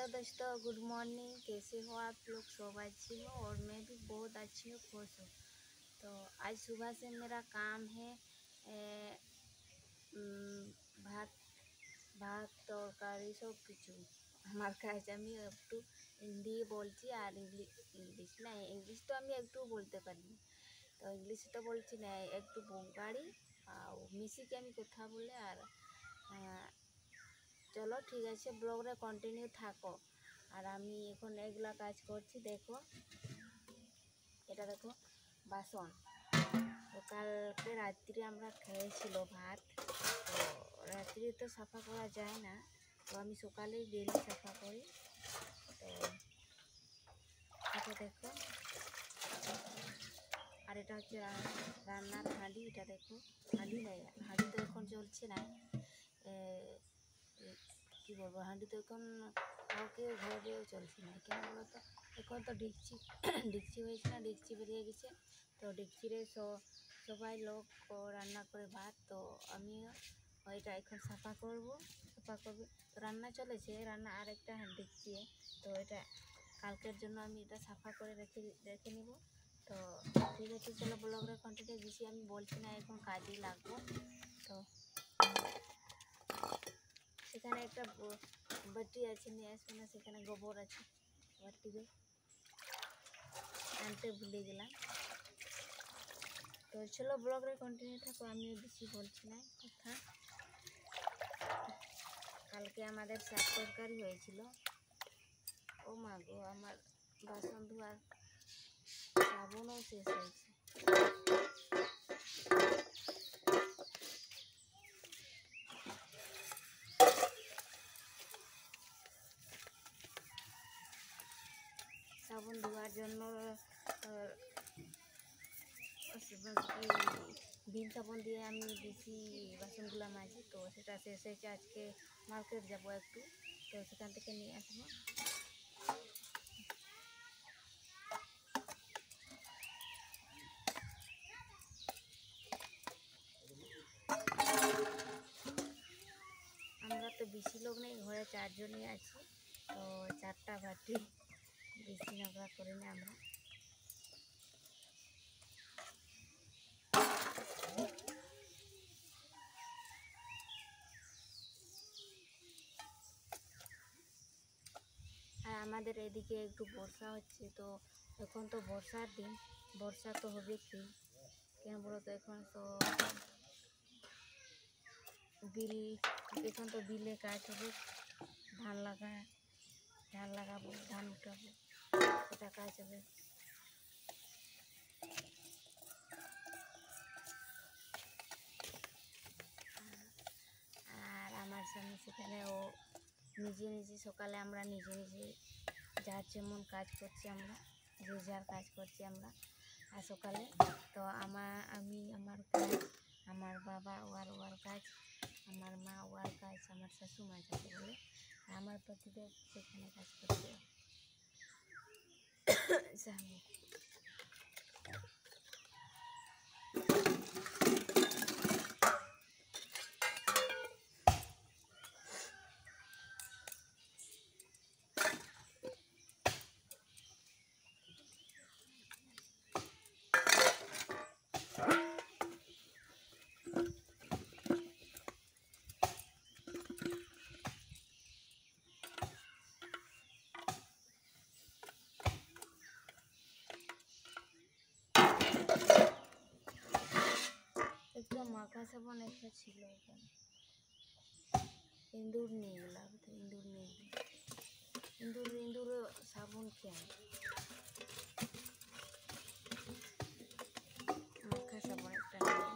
Hello दोस्तों, good morning. कैसे हो आप लोग? सब अच्छी हो और मैं भी बहुत अच्छी हूँ, खुश हूँ। तो आज सुबह से मेरा काम है ভাত ভাত তরকারি সব কিছু আমার কাজ। আমি একটু হিন্দি বলছি আর ইংলিশ না, ইংলিশ তো আমি একটু বলতে পারি, তো ইংলিশ তো বলছি না, একটু বঙ্গালী আর মিশিয়ে আমি কথা বলে। আর চলো ঠিক আছে, ব্লগরে কন্টিনিউ থাকো। আর আমি এখন এগুলা কাজ করছি। দেখো, এটা দেখো বাসন। তো কালকে রাত্রে আমরা খেয়েছিল ভাত, তো রাত্রে তো সাফা করা যায় না, তো আমি সকালেই ডেলি সাফা করি। তো এটা দেখো, আর এটা হচ্ছে রান্নার হাঁড়ি। এটা দেখো, হাঁড়ি নাই, হাঁড়ি তো এখন চলছে না, কী বলবো, হাঁড়ি তো এখন কাউকে ঘরেও চলছে না। কেন বলো তো, এখন তো ডেকচি ডেকচি হয়েছে না, ডেকচি বেরিয়ে গেছে। তো ডেকচিরে সবাই লোক রান্না করে ভাত, তো আমিও ওইটা এখন সাফা করবো। তো রান্না চলেছে, রান্না আর একটা ডেকচি, তো এটা কালকের জন্য আমি এটা সাফা করে রেখে নিব। তো ঠিক আছে, চলো ব্লগের কন্টিনিউ। বেশি আমি বলছি না, এখন কাজেই লাগবো। তো সেখানে একটা বাটি আছে, নিয়ে আসবো না, সেখানে গোবর আছে, বাটিতে আনতে ভুলে গেলাম। তো চলো ব্লগরে কন্টিনিউ থাকো, আমি বেশি বলছি না কথা। কালকে আমাদের শাক তরকারি হয়েছিল। ও মা গো, আমার বাসন ধোয়ার সাবুনও শেষ হয়েছে। সাবুন ধোয়ার জন্য ভিম সাবুন দিয়ে আমি বেশি বাসনগুলো মাজি, তো সেটা শেষ হয়েছে। আজকে মার্কেট যাব একটু, তো সেখান থেকে নিয়ে আসবো। আমরা তো বেশি লোক নেই, ঘরে 4 জনই আছি, তো 4টা বাটি, বেশি নোংরা করি না আমরা। আর আমাদের এদিকে একটু বর্ষা হচ্ছে, তো এখন তো বর্ষার দিন, বর্ষা তো হবে কি, কেন বলো তো, এখন তো বিলে কাজ হবে, ধান লাগাবো, ধান উঠাবো, সেটা কাজ হবে। আর আমার স্বামী সেখানে ও নিজে সকালে আমরা নিজে যার যেমন কাজ করছি, আমরা যে যার কাজ করছি আমরা। আর সকালে তো আমি আমার কাজ, আমার বাবা ওয়ার কাজ, আমার মা ওয়ার কাজ, আমার শাশুমা যাকে বলে, আমার পতিদেব সেখানে কাজ করছে। স্বামী একটা মাখা সাবান একটা ছিল এখানে, ইঁদুর নিয়ে গেলাম, ইঁদুর সাবুন খেয়ে মাখা সাবান একটা নিয়ে।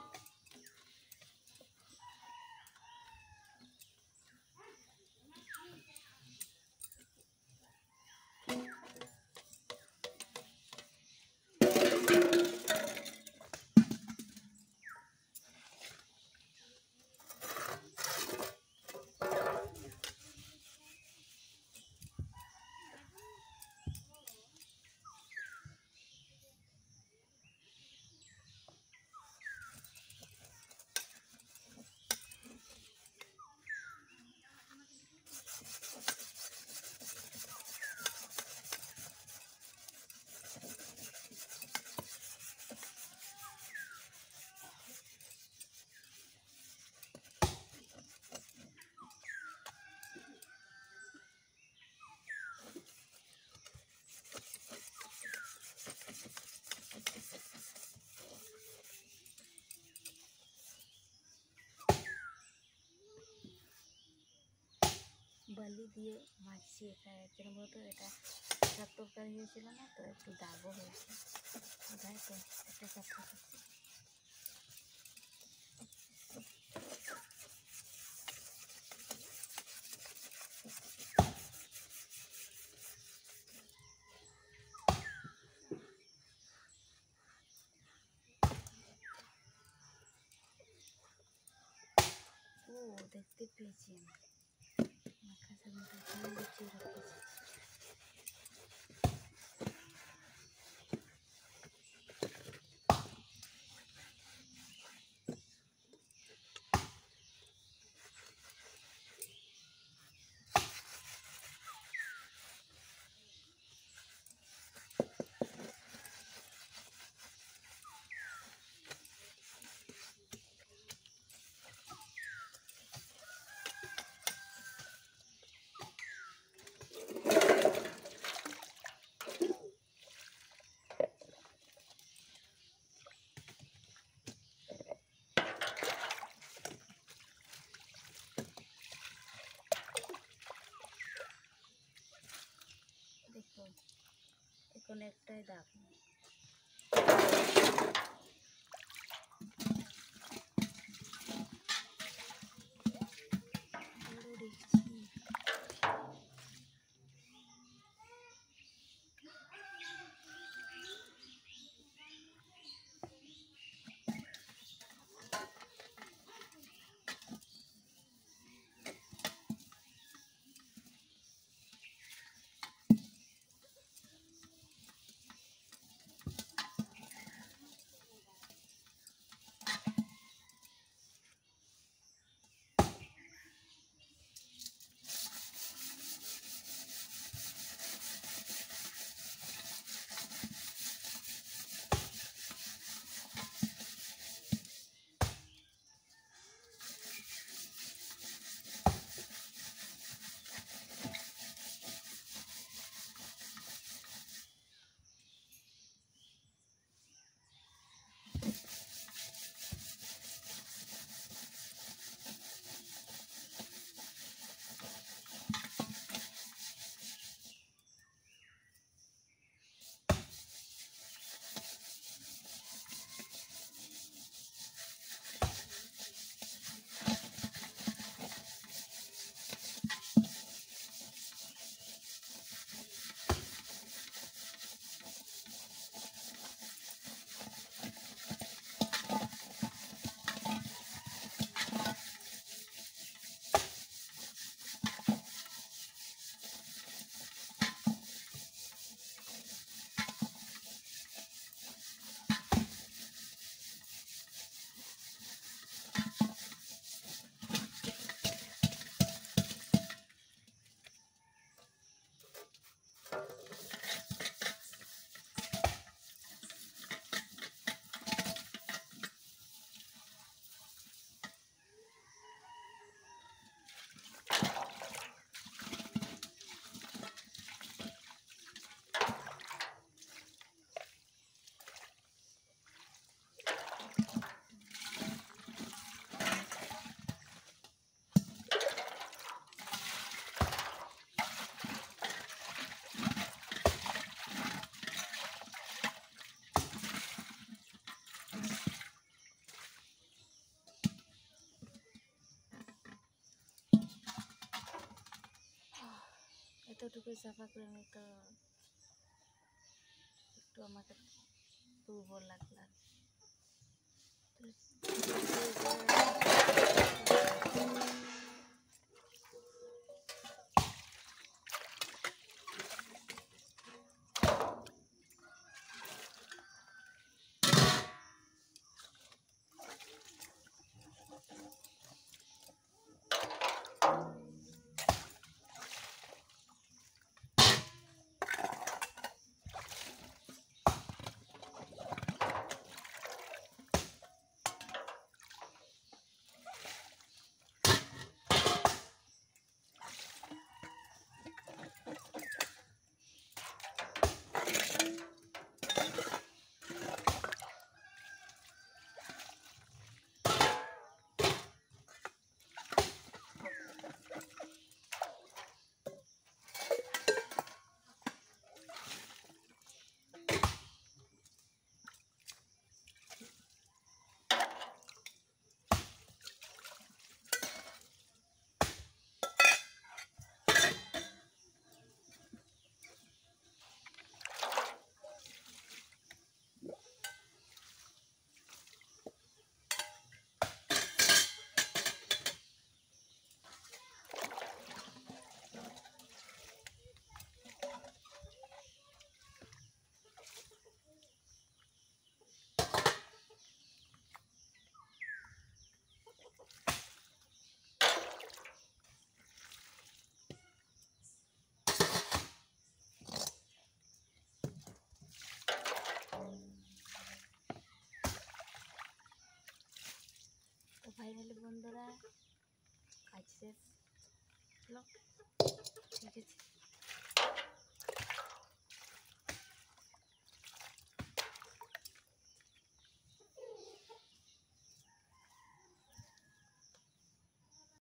ডালি দিয়ে মাছিয়ে খায়। কেন বলতো এটা শাক তরকারি হয়েছিল না, তো একটু দাগও হয়েছে। তাই তো একটা সাথে ও দেখতে পেয়েছি আমি মাখা সামনে গুছিয়ে রেখেছি। দেখো এখন একটাই দাগ নেই। বড় দেখছি এতটুকু সাফা করে আমি তো একটু আমাকে দুর্বল লাগলো। শেষ। চলো ঠিক আছে।